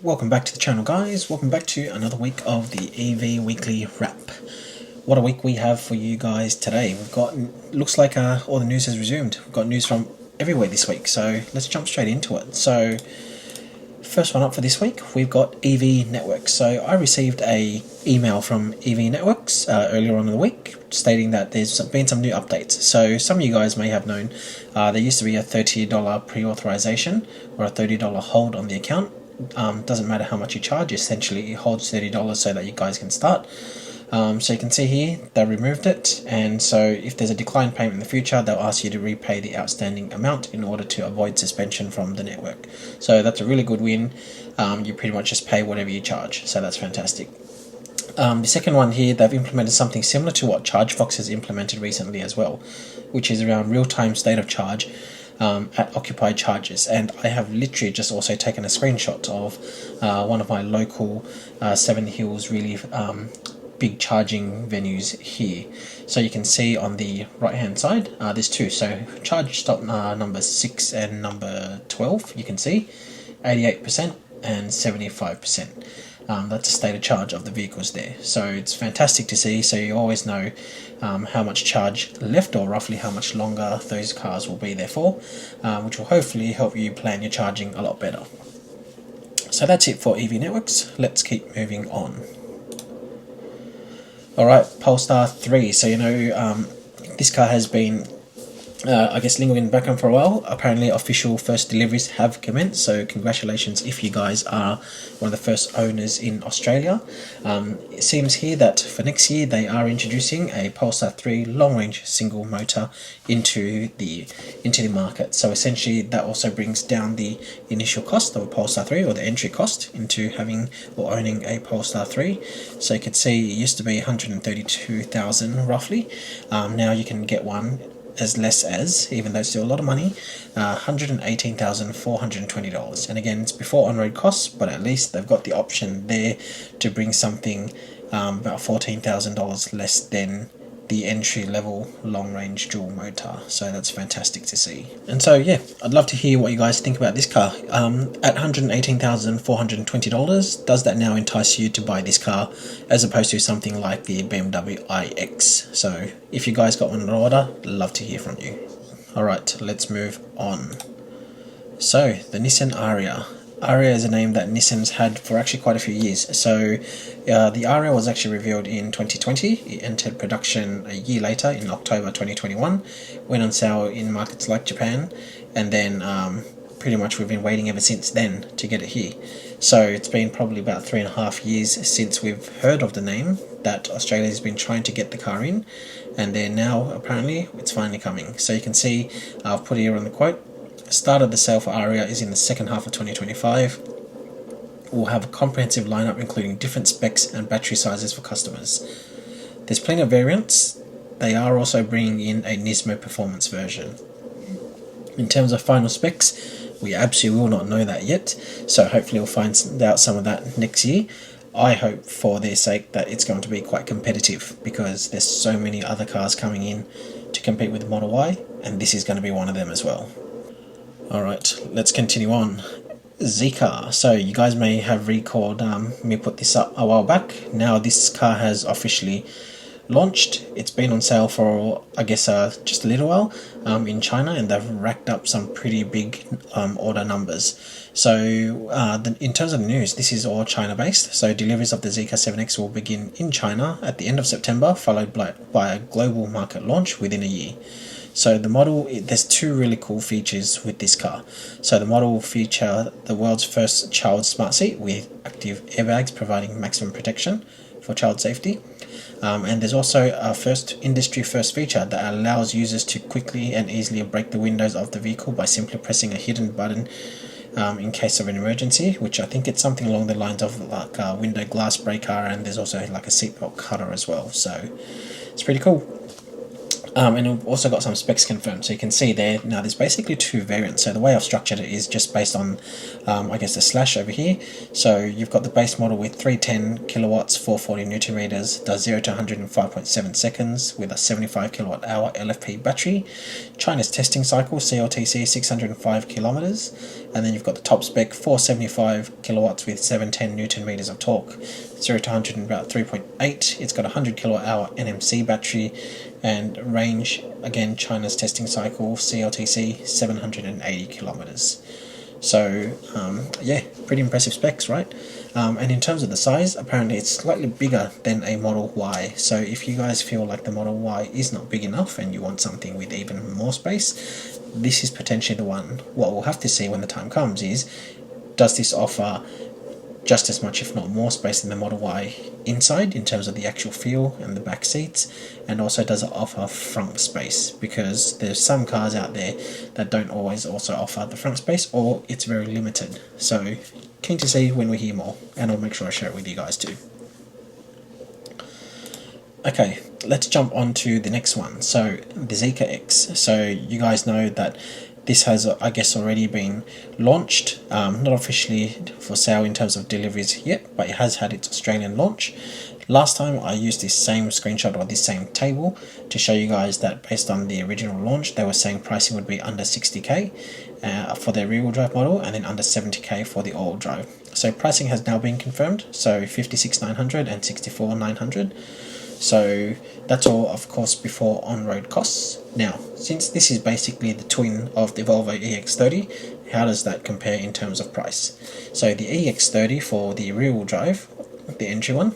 Welcome back to the channel, guys. Welcome back to another week of the EV Weekly Wrap. What a week we have for you guys today. We've got, looks like all the news has resumed. We've got news from everywhere this week, so let's jump straight into it. So, first one up for this week, we've got Evie Networks. So I received a email from Evie Networks earlier on in the week stating that there's been some new updates. So some of you guys may have known there used to be a $30 pre-authorization or a $30 hold on the account. Doesn't matter how much you charge, essentially it holds $30 so that you guys can start. So you can see here they removed it, and so if there's a declined payment in the future, they'll ask you to repay the outstanding amount in order to avoid suspension from the network. So that's a really good win. You pretty much just pay whatever you charge, so that's fantastic. The second one here, they've implemented something similar to what ChargeFox has implemented recently as well, which is around real-time state of charge at occupied charges. And I have literally just also taken a screenshot of one of my local Seven Hills really big charging venues here. So you can see on the right hand side there's two, so charge stop number 6 and number 12, you can see 88% and 75%. That's the state of charge of the vehicles there, so it's fantastic to see. So you always know how much charge left, or roughly how much longer those cars will be there for, which will hopefully help you plan your charging a lot better. So that's it for EV Networks. Let's keep moving on. Alright, Polestar 3. So you know this car has been I guess lingering in the background for a while. Apparently official first deliveries have commenced, so congratulations if you guys are one of the first owners in Australia. It seems here that for next year they are introducing a Polestar 3 long range single motor into the market. So essentially that also brings down the initial cost of a Polestar 3, or the entry cost into having or owning a Polestar 3. So you can see it used to be 132,000 roughly. Now you can get one as less as, even though it's still a lot of money, $118,420. And again, it's before on-road costs, but at least they've got the option there to bring something about $14,000 less than the entry-level long-range dual motor. So that's fantastic to see. And so yeah, I'd love to hear what you guys think about this car. At $118,420, does that now entice you to buy this car as opposed to something like the BMW iX? So if you guys got one in order, love to hear from you. Alright, let's move on. So the Nissan Ariya. Ariya is a name that Nissan's had for actually quite a few years. So the Ariya was actually revealed in 2020. It entered production a year later in October 2021, went on sale in markets like Japan, and then pretty much we've been waiting ever since then to get it here. So it's been probably about 3.5 years since we've heard of the name, that Australia has been trying to get the car in, and then now apparently it's finally coming. So you can see I've put here on the quote, start of the sale for Ariya is in the second half of 2025. We'll have a comprehensive lineup including different specs and battery sizes for customers. There's plenty of variants. They are also bringing in a Nismo performance version. In terms of final specs, we absolutely will not know that yet, so hopefully we'll find out some of that next year. I hope for their sake that it's going to be quite competitive, because there's so many other cars coming in to compete with the Model Y, and this is going to be one of them as well. Alright, let's continue on. Zeekr. So you guys may have recalled me put this up a while back. Now this car has officially launched. It's been on sale for I guess just a little while in China, and they've racked up some pretty big order numbers. So in terms of the news, this is all China based. So deliveries of the Zeekr 7X will begin in China at the end of September, followed by a global market launch within a year. So the model, there's two really cool features with this car. So the model will feature the world's first child smart seat with active airbags providing maximum protection for child safety. And there's also a industry first feature that allows users to quickly and easily break the windows of the vehicle by simply pressing a hidden button in case of an emergency, which I think it's something along the lines of like a window glass breaker, and there's also like a seatbelt cutter as well. So it's pretty cool. And we've also got some specs confirmed, so you can see there. Now there's basically two variants, so the way I've structured it is just based on I guess the slash over here. So you've got the base model with 310 kilowatts, 440 newton meters, does 0 to 100 in 5.7 seconds with a 75 kilowatt hour LFP battery. China's testing cycle, CLTC, 605 kilometers, and then you've got the top spec 475 kilowatts with 710 newton meters of torque, 0 to 100 in about 3.8. It's got a 100 kilowatt hour NMC battery, and range, again China's testing cycle, CLTC, 780 kilometers. So yeah, pretty impressive specs, right? And in terms of the size, apparently it's slightly bigger than a Model Y. So if you guys feel like the Model Y is not big enough and you want something with even more space, this is potentially the one. What we'll have to see when the time comes is, does this offer just as much if not more space than the Model Y inside in terms of the actual feel and the back seats, and also does it offer front space, because there's some cars out there that don't always also offer the front space, or it's very limited. So keen to see when we hear more, and I'll make sure I share it with you guys too. Okay, let's jump on to the next one. So the Zeekr X. So you guys know that this has, I guess, already been launched, not officially for sale in terms of deliveries yet, but it has had its Australian launch. Last time I used this same screenshot or this same table to show you guys that based on the original launch, they were saying pricing would be under 60k for their rear-wheel drive model, and then under 70k for the all-wheel drive. So pricing has now been confirmed, so 56,900 and 64,900. So that's all, of course, before on-road costs. Now, since this is basically the twin of the Volvo EX30, how does that compare in terms of price? So the EX30 for the rear-wheel drive, the entry one,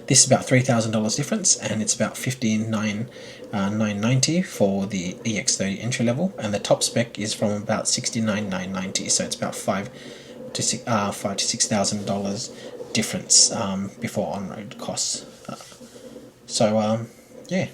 this is about $3,000 difference, and it's about $59,990 for the EX30 entry level, and the top spec is from about $69,990, so it's about $5,000 to $6,000 difference before on-road costs. So yeah,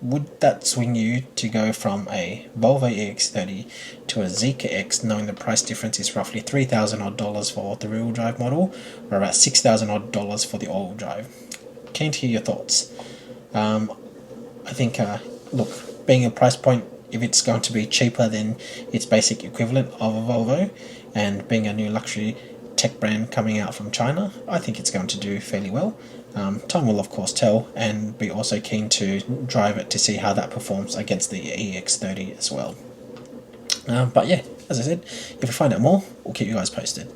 would that swing you to go from a Volvo EX30 to a Zeekr X, knowing the price difference is roughly $3,000 odd for the rear-wheel drive model, or about $6,000 odd for the all-wheel drive? Keen to hear your thoughts. I think, look, being a price point, if it's going to be cheaper than its basic equivalent of a Volvo, and being a new luxury tech brand coming out from China, I think it's going to do fairly well. Time will of course tell, and be also keen to drive it to see how that performs against the EX30 as well. But yeah, as I said, if we find out more, we'll keep you guys posted.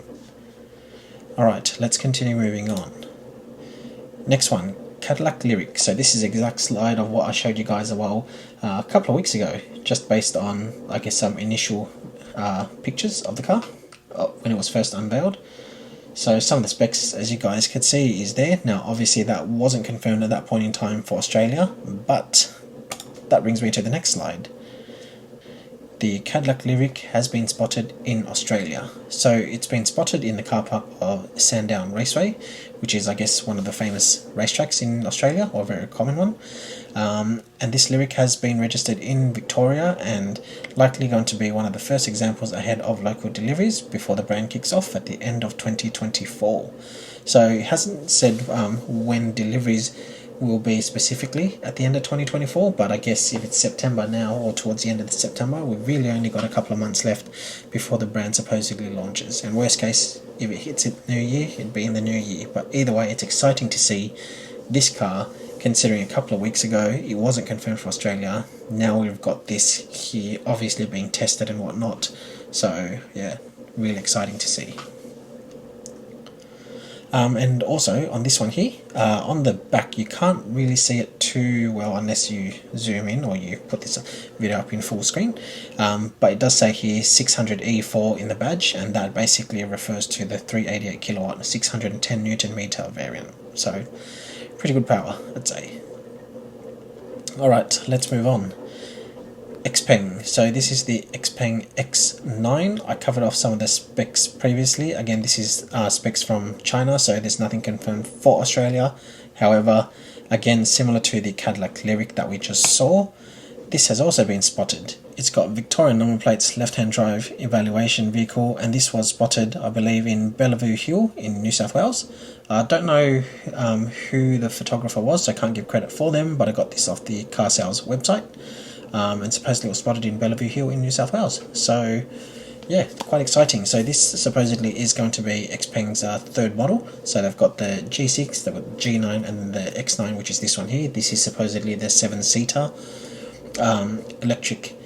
Alright, let's continue moving on. Next one, Cadillac Lyriq. So this is the exact slide of what I showed you guys a couple of weeks ago, just based on, I guess, some initial pictures of the car when it was first unveiled. So some of the specs, as you guys could see, is there. Now obviously that wasn't confirmed at that point in time for Australia, but that brings me to the next slide. The Cadillac Lyriq has been spotted in Australia. So it's been spotted in the car park of Sandown Raceway, which is, I guess, one of the famous racetracks in Australia, or a very common one. And this Lyriq has been registered in Victoria, and likely going to be one of the first examples ahead of local deliveries before the brand kicks off at the end of 2024. So it hasn't said when deliveries will be specifically at the end of 2024, but I guess if it's September now, or towards the end of September, we've really only got a couple of months left before the brand supposedly launches. And worst case, if it hits it New Year, it'd be in the New Year. But either way, it's exciting to see this car, considering a couple of weeks ago it wasn't confirmed for Australia. Now we've got this here, obviously being tested and whatnot. So yeah, really exciting to see. And also on this one here, on the back, you can't really see it too well unless you zoom in or you put this video up in full screen, but it does say here 600E4 in the badge, and that basically refers to the 388 kilowatt 610 Newton meter variant. So pretty good power, I'd say. Alright, let's move on. Xpeng. So this is the Xpeng X9. I covered off some of the specs previously. Again, this is specs from China, so there's nothing confirmed for Australia. However, again, similar to the Cadillac Lyriq that we just saw, this has also been spotted. It's got Victorian number plates, left-hand drive evaluation vehicle, and this was spotted, I believe, in Bellevue Hill in New South Wales. I don't know who the photographer was, so I can't give credit for them, but I got this off the car sales website, and supposedly it was spotted in Bellevue Hill in New South Wales. So yeah, quite exciting. So this supposedly is going to be Xpeng's third model. So they've got the G6, they've got the G9, and the X9, which is this one here. This is supposedly the 7-seater electric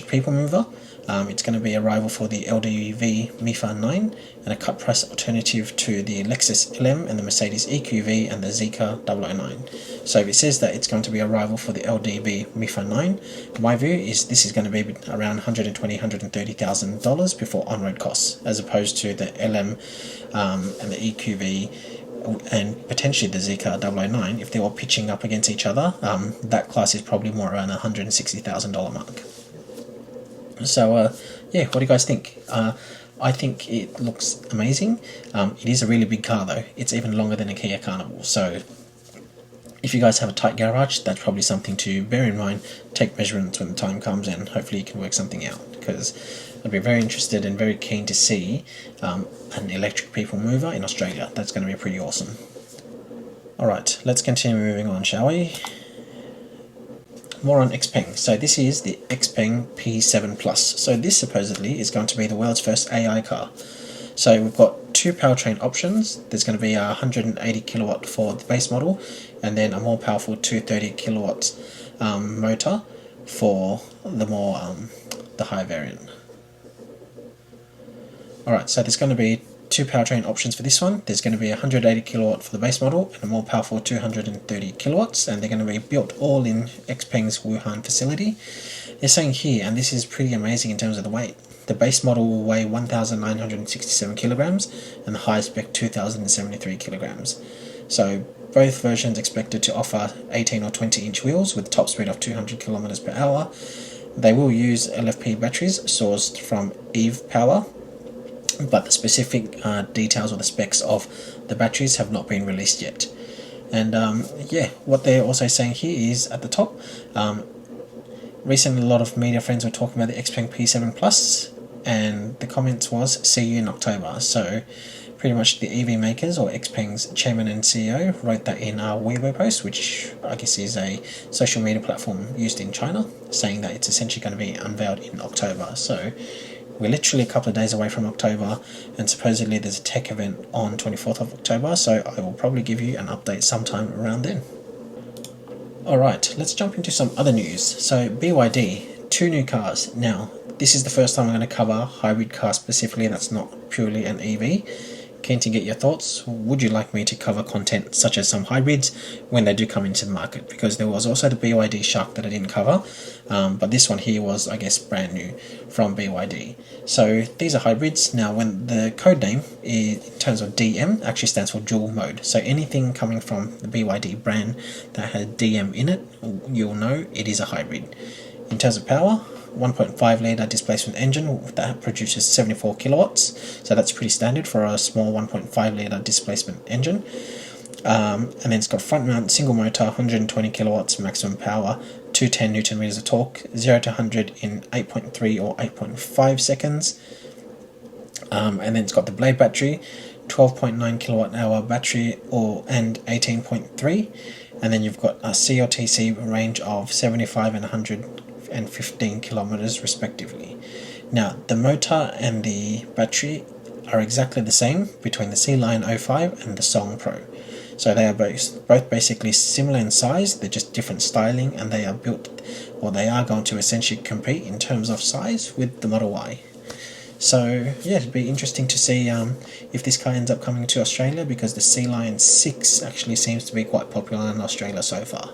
people mover. It's going to be a rival for the LDV MIFA 9 and a cut price alternative to the Lexus LM and the Mercedes EQV and the Zeekr 009. So if it says that it's going to be a rival for the LDV MIFA 9, my view is this is going to be around $120,000-$130,000 before on-road costs, as opposed to the LM and the EQV and potentially the Zeekr 009. If they're all pitching up against each other, that class is probably more around $160,000 mark. So yeah, what do you guys think? I think it looks amazing. It is a really big car though. It's even longer than a Kia Carnival. So if you guys have a tight garage, that's probably something to bear in mind. Take measurements when the time comes, and hopefully you can work something out, because I'd be very interested and very keen to see an electric people mover in Australia. That's going to be pretty awesome. Alright, let's continue moving on, shall we? More on Xpeng. So this is the Xpeng P7 Plus. So this supposedly is going to be the world's first AI car. So we've got two powertrain options. There's going to be a 180 kilowatt for the base model, and then a more powerful 230 kilowatts motor for the the higher variant. Alright, so there's going to be two powertrain options for this one. There's going to be a 180 kilowatt for the base model and a more powerful 230 kilowatts, and they're going to be built all in Xpeng's Wuhan facility. They're saying here, and this is pretty amazing in terms of the weight, the base model will weigh 1,967 kilograms and the highest spec 2,073 kilograms. So both versions expected to offer 18 or 20 inch wheels with a top speed of 200 kilometers per hour. They will use LFP batteries sourced from Eve Power, but the specific details or the specs of the batteries have not been released yet. And yeah, what they're also saying here is at the top, recently a lot of media friends were talking about the Xpeng P7 Plus, and the comments was, see you in October. So pretty much the EV makers, or Xpeng's chairman and CEO, wrote that in our Weibo post, which I guess is a social media platform used in China, saying that it's essentially going to be unveiled in October. So we're literally a couple of days away from October, and supposedly there's a tech event on 24th of October, so I will probably give you an update sometime around then. Alright, let's jump into some other news. So BYD, 2 new cars. Now, this is the first time I'm going to cover a hybrid car specifically that's not purely an EV. Keen to get your thoughts. Would you like me to cover content such as some hybrids when they do come into the market? Because there was also the BYD Shark that I didn't cover, but this one here was, I guess, brand new from BYD. So these are hybrids. Now, when the code name in terms of DM actually stands for dual mode, so anything coming from the BYD brand that has DM in it, you'll know it is a hybrid. In terms of power, 1.5 litre displacement engine that produces 74 kilowatts, so that's pretty standard for a small 1.5 litre displacement engine. And then it's got front mount single motor, 120 kilowatts maximum power, 210 newton meters of torque, 0 to 100 in 8.3 or 8.5 seconds. And then it's got the blade battery, 12.9 kilowatt hour battery and 18.3, and then you've got a CLTC range of 75 and 115 kilometers respectively. Now the motor and the battery are exactly the same between the Sealion 05 and the Song Pro. So they are both basically similar in size, they're just different styling, and they are built, or they are going to essentially compete in terms of size with the Model Y. So yeah, it'd be interesting to see if this car ends up coming to Australia, because the Sealion 6 actually seems to be quite popular in Australia so far.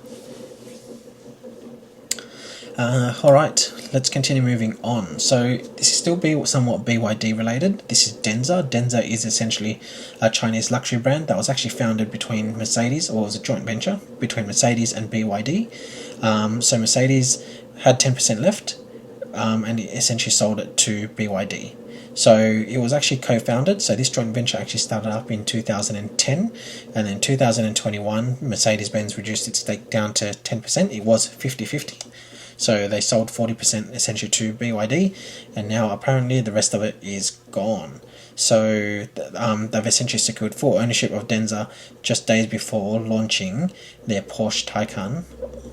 Alright, let's continue moving on. So this is still somewhat BYD related. This is Denza. Denza is essentially a Chinese luxury brand that was actually founded between Mercedes, or was a joint venture between Mercedes and BYD. So Mercedes had 10% left, and it essentially sold it to BYD. So it was actually co-founded, so this joint venture actually started up in 2010, and in 2021 Mercedes-Benz reduced its stake down to 10%. It was 50-50. So they sold 40% essentially to BYD, and now apparently the rest of it is gone. So they've essentially secured full ownership of Denza just days before launching their Porsche Taycan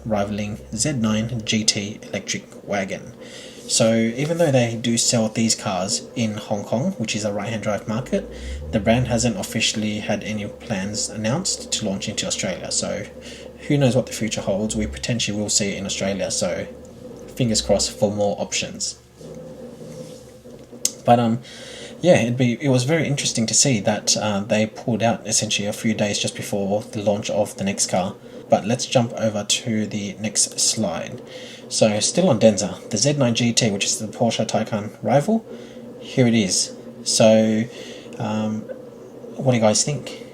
rivaling Z9 GT electric wagon. So even though they do sell these cars in Hong Kong, which is a right-hand drive market, the brand hasn't officially had any plans announced to launch into Australia. So who knows what the future holds. We potentially will see it in Australia, so fingers crossed for more options. But yeah, it was very interesting to see that they pulled out essentially a few days just before the launch of the next car. But let's jump over to the next slide. So still on Denza, the Z9 GT, which is the Porsche Taycan rival, here it is. So what do you guys think?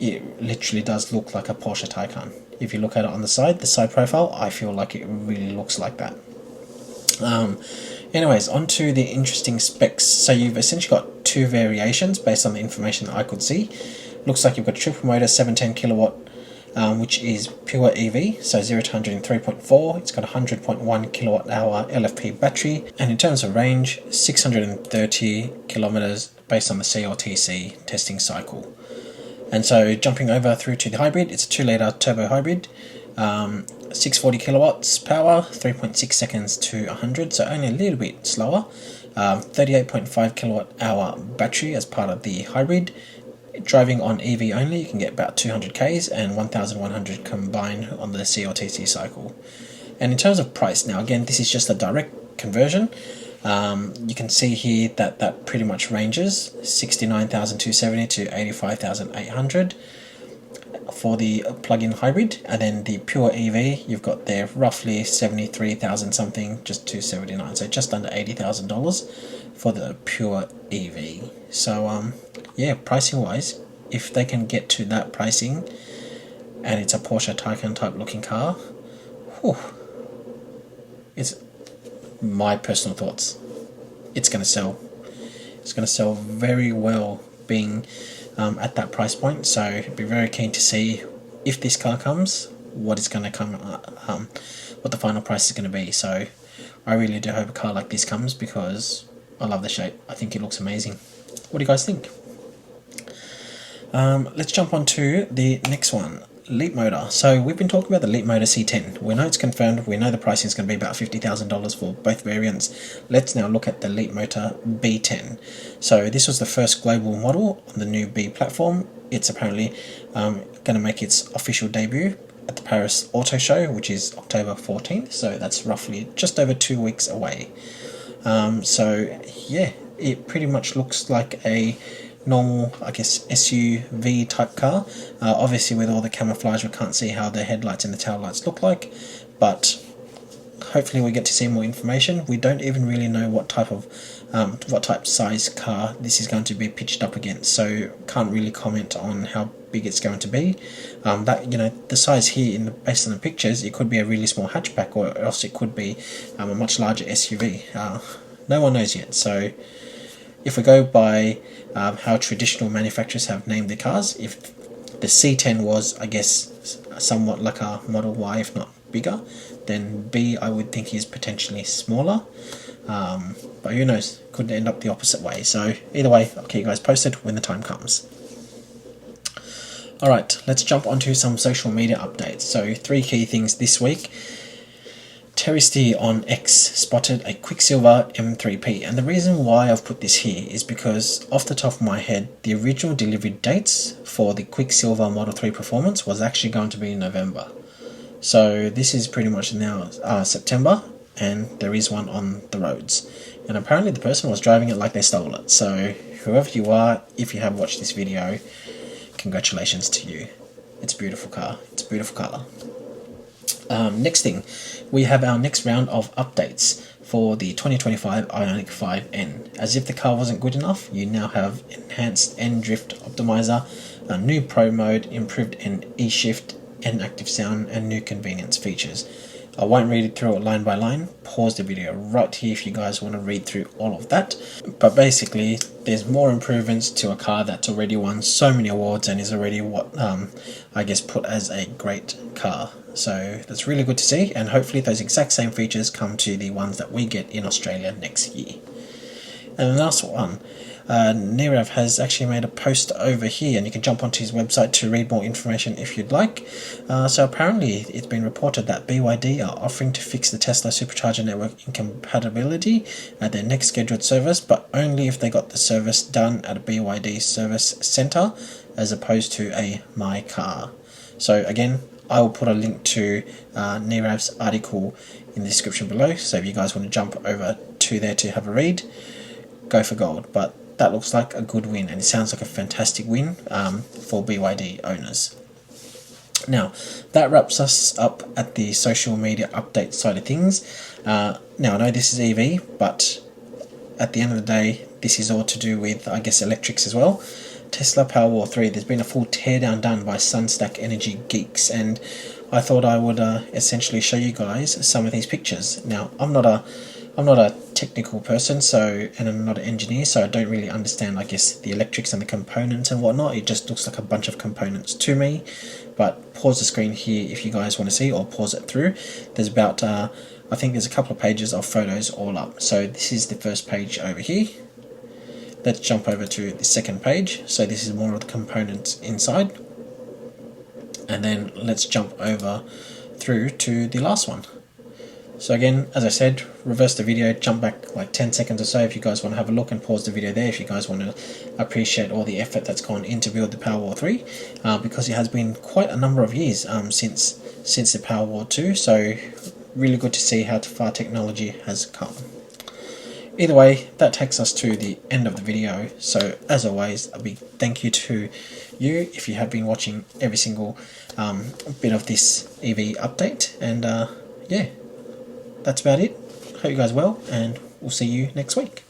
It literally does look like a Porsche Taycan. If you look at it on the side profile, I feel like it really looks like that. Anyways, on to the interesting specs. So you've essentially got two variations based on the information that I could see. Looks like you've got triple motor 710 kilowatt, which is pure EV, so 0 to 100 in 3.4. It's got a 100.1 kilowatt hour LFP battery, and in terms of range, 630 kilometers based on the CLTC testing cycle. And so jumping over through to the hybrid, it's a 2-litre turbo hybrid, 640 kilowatts power, 3.6 seconds to 100, so only a little bit slower. 38.5 kilowatt hour battery as part of the hybrid. Driving on EV only, you can get about 200 Ks and 1,100 combined on the CLTC cycle. And in terms of price, now again, this is just a direct conversion. You can see here that pretty much ranges 69,270 to 85,800 for the plug-in hybrid, and then the pure EV you've got there roughly 73,000 something, just 279, so just under $80,000 for the pure EV. So yeah, pricing wise, if they can get to that pricing and it's a Porsche Taycan type looking car, whew, it's my personal thoughts, it's going to sell. It's going to sell very well being at that price point. So I'd be very keen to see if this car comes, what it's going to come, what the final price is going to be. So I really do hope a car like this comes, because I love the shape. I think it looks amazing. What do you guys think? Let's jump on to the next one, Leapmotor. So we've been talking about the Leapmotor C10. We know it's confirmed. We know the pricing is going to be about $50,000 for both variants. Let's now look at the Leapmotor B10. So this was the first global model on the new B platform. It's apparently going to make its official debut at the Paris Auto Show, which is October 14th. So that's roughly just over 2 weeks away. So yeah, it pretty much looks like a normal, I guess, SUV type car. Obviously with all the camouflage we can't see how the headlights and the tail lights look like, but hopefully we get to see more information. We don't even really know what type size car this is going to be pitched up against, so can't really comment on how big it's going to be. That, you know, the size here based on the pictures, it could be a really small hatchback, or else it could be a much larger SUV. No one knows yet. So if we go by how traditional manufacturers have named their cars, if the C10 was, I guess, somewhat like a Model Y, if not bigger, then B, I would think, is potentially smaller. But who knows, could end up the opposite way. So either way, I'll keep you guys posted when the time comes. Alright, let's jump onto some social media updates. So 3 key things this week. Terry on X spotted a Quicksilver M3P, and the reason why I've put this here is because off the top of my head, the original delivery dates for the Quicksilver Model 3 Performance was actually going to be in November. So this is pretty much now September, and there is one on the roads. And apparently the person was driving it like they stole it. So whoever you are, if you have watched this video, congratulations to you. It's a beautiful car. It's a beautiful colour. Next thing, we have our next round of updates for the 2025 Ioniq 5N. As if the car wasn't good enough, you now have enhanced N-Drift Optimizer, a new Pro Mode, improved N-E-Shift, N-Active Sound, and new convenience features. I won't read it through line by line. Pause the video right here if you guys want to read through all of that. But basically, there's more improvements to a car that's already won so many awards and is already what I guess put as a great car. So that's really good to see, and hopefully those exact same features come to the ones that we get in Australia next year. And the last one, Nirav has actually made a post over here, and you can jump onto his website to read more information if you'd like. So apparently it's been reported that BYD are offering to fix the Tesla Supercharger network incompatibility at their next scheduled service, but only if they got the service done at a BYD service centre as opposed to a My Car. So again, I will put a link to Nirav's article in the description below, so if you guys want to jump over to there to have a read, go for gold. But that looks like a good win, and it sounds like a fantastic win for BYD owners. Now, that wraps us up at the social media update side of things. Now, I know this is EV, but at the end of the day, this is all to do with, I guess, electrics as well. Tesla Powerwall 3, there's been a full teardown done by SunStak Energy Geeks, and I thought I would essentially show you guys some of these pictures. Now, I'm not a technical person, and I'm not an engineer, so I don't really understand, I guess, the electrics and the components and whatnot. It just looks like a bunch of components to me. But pause the screen here if you guys want to see, or pause it through. There's about, I think there's a couple of pages of photos all up. So this is the first page over here. Let's jump over to the second page. So this is more of the components inside. And then let's jump over through to the last one. So again, as I said, reverse the video, jump back like 10 seconds or so if you guys want to have a look, and pause the video there if you guys want to appreciate all the effort that's gone into build the Powerwall 3, because it has been quite a number of years since the Powerwall 2, so really good to see how far technology has come. Either way, that takes us to the end of the video, so as always, a big thank you to you if you have been watching every single bit of this EV update, and yeah. That's about it. Hope you guys are well, and we'll see you next week.